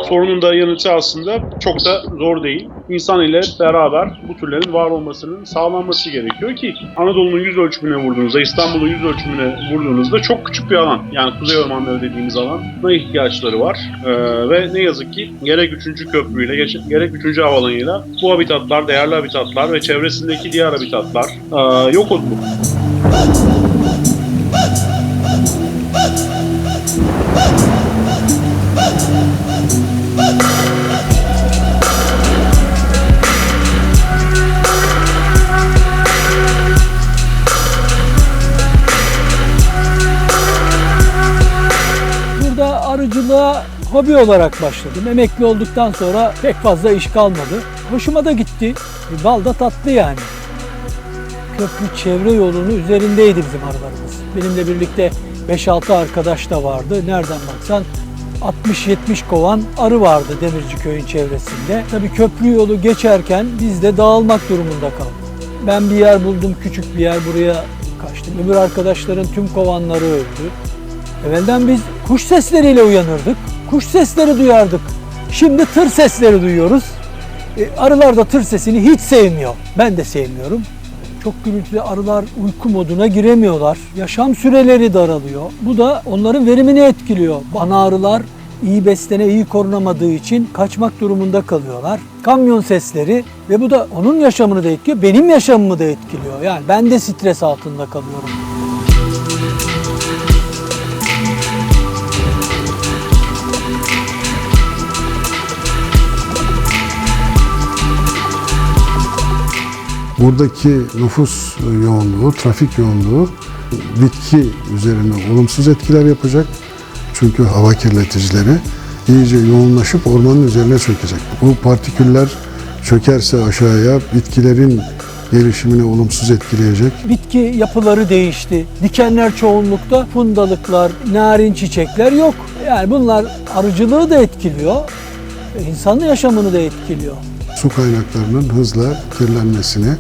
Sorunun da yanıtı aslında çok da zor değil. İnsan ile beraber bu türlerin var olmasının sağlanması gerekiyor ki Anadolu'nun yüz ölçümüne vurduğunuzda, İstanbul'un yüz ölçümüne vurduğunuzda çok küçük bir alan. Yani Kuzey Ormanları dediğimiz alana ihtiyaçları var. Ve ne yazık ki gerek 3. köprüyle, gerek 3. havalanıyla bu habitatlar, değerli habitatlar ve çevresindeki diğer habitatlar yok oldu. Arıcılığa hobi olarak başladım. Emekli olduktan sonra pek fazla iş kalmadı. Hoşuma da gitti. Bal da tatlı yani. Köprü çevre yolunun üzerindeydi bizim arılarımız. Benimle birlikte 5-6 arkadaş da vardı. Nereden baksan 60-70 kovan arı vardı Demirciköy'ün çevresinde. Tabii köprü yolu geçerken biz de dağılmak durumunda kaldık. Ben bir yer buldum, küçük bir yer, buraya kaçtım. Öbür arkadaşların tüm kovanları öldü. Evvelden biz kuş sesleriyle uyanırdık. Kuş sesleri duyardık. Şimdi tır sesleri duyuyoruz. Arılar da tır sesini hiç sevmiyor. Ben de sevmiyorum. Çok gürültülü arılar uyku moduna giremiyorlar. Yaşam süreleri daralıyor. Bu da onların verimini etkiliyor. Ana arılar iyi beslene, iyi korunamadığı için kaçmak durumunda kalıyorlar. Kamyon sesleri ve bu da onun yaşamını da etkiliyor, benim yaşamımı da etkiliyor. Yani ben de stres altında kalıyorum. Buradaki nüfus yoğunluğu, trafik yoğunluğu bitki üzerine olumsuz etkiler yapacak. Çünkü hava kirleticileri iyice yoğunlaşıp ormanın üzerine çökecek. Bu partiküller çökerse aşağıya bitkilerin gelişimini olumsuz etkileyecek. Bitki yapıları değişti. Dikenler çoğunlukta, fundalıklar, narin çiçekler yok. Yani bunlar arıcılığı da etkiliyor, insanın yaşamını da etkiliyor. Su kaynaklarının hızla kirlenmesini,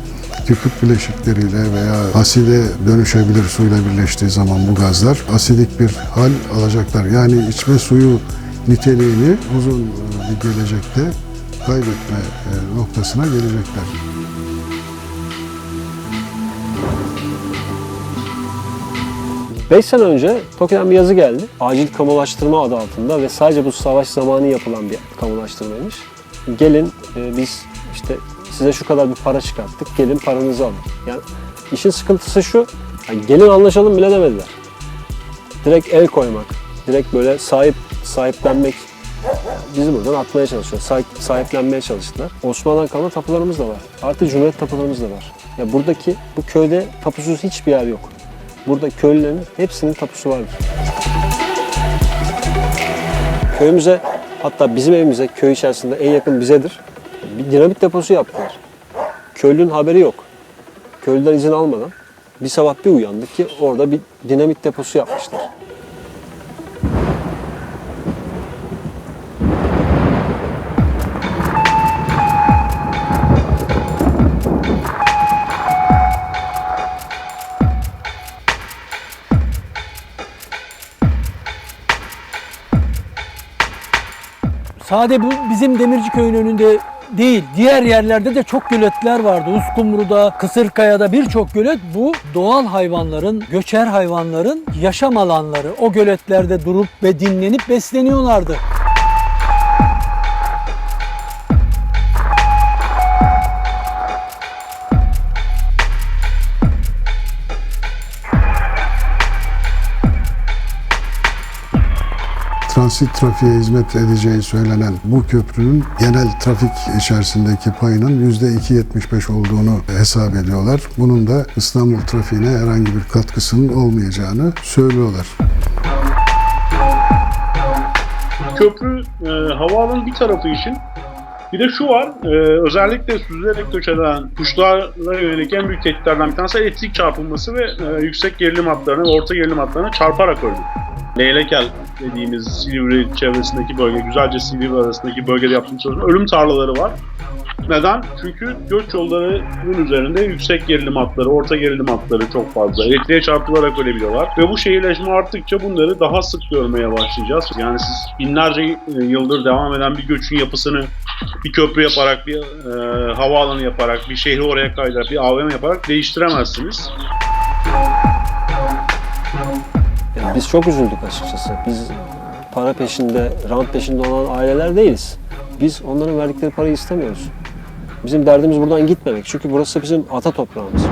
kükürt bileşikleriyle veya aside dönüşebilir suyla birleştiği zaman bu gazlar asidik bir hal alacaklar. Yani içme suyu niteliğini uzun bir gelecekte kaybetme noktasına gelecekler. Beş sene önce TOKİ'den bir yazı geldi. Acil kamulaştırma adı altında ve sadece bu savaş zamanı yapılan bir kamulaştırmaymış. Gelin biz işte size şu kadar bir para çıkarttık, gelin paranızı alın. Yani işin sıkıntısı şu, yani gelin anlaşalım bile demediler. Direkt el koymak, direkt böyle sahiplenmek, bizi buradan atmaya çalışıyor. Sahiplenmeye çalıştılar. Osmanlı'dan kalma tapularımız da var. Artı Cumhuriyet tapularımız da var. Ya buradaki, bu köyde tapusuz hiçbir yer yok. Burada köylülerin hepsinin tapusu vardır. Köyümüze, hatta bizim evimize, köy içerisinde en yakın bizedir, bir dinamit deposu yaptılar. Köylünün haberi yok. Köylüden izin almadan bir sabah bir uyandık ki orada bir dinamit deposu yapmışlar. Sade bu bizim Demirciköy'ün önünde değil, diğer yerlerde de çok göletler vardı. Uskumru'da, Kısırkaya'da birçok gölet. Bu doğal hayvanların, göçer hayvanların yaşam alanları. O göletlerde durup ve dinlenip besleniyorlardı. Transit trafiğe hizmet edeceği söylenen bu köprünün genel trafik içerisindeki payının %2,75 olduğunu hesap ediyorlar. Bunun da İstanbul trafiğine herhangi bir katkısının olmayacağını söylüyorlar. Köprü havaalanı bir tarafı için. Bir de şu var, özellikle süzülerek göç eden kuşlara yönelik en büyük tehditlerden bir tanesi elektrik çarpılması ve yüksek gerilim hatlarına, orta gerilim hatlarına çarparak öldü. Leylekel dediğimiz Silivri çevresindeki bölge, Güzelce Silivri arasındaki bölgede yaptığımız çalışma ölüm tarlaları var. Neden? Çünkü göç yollarının üzerinde yüksek gerilim hatları, orta gerilim hatları çok fazla. Elektriğe çarpılarak ölebiliyorlar. Ve bu şehirleşme arttıkça bunları daha sık görmeye başlayacağız. Yani siz binlerce yıldır devam eden bir göçün yapısını bir köprü yaparak, bir havaalanı yaparak, bir şehri oraya kaydırarak, bir AVM yaparak değiştiremezsiniz. Yani biz çok üzüldük açıkçası. Biz para peşinde, rant peşinde olan aileler değiliz. Biz onların verdikleri parayı istemiyoruz. Bizim derdimiz buradan gitmemek. Çünkü burası bizim ata toprağımız.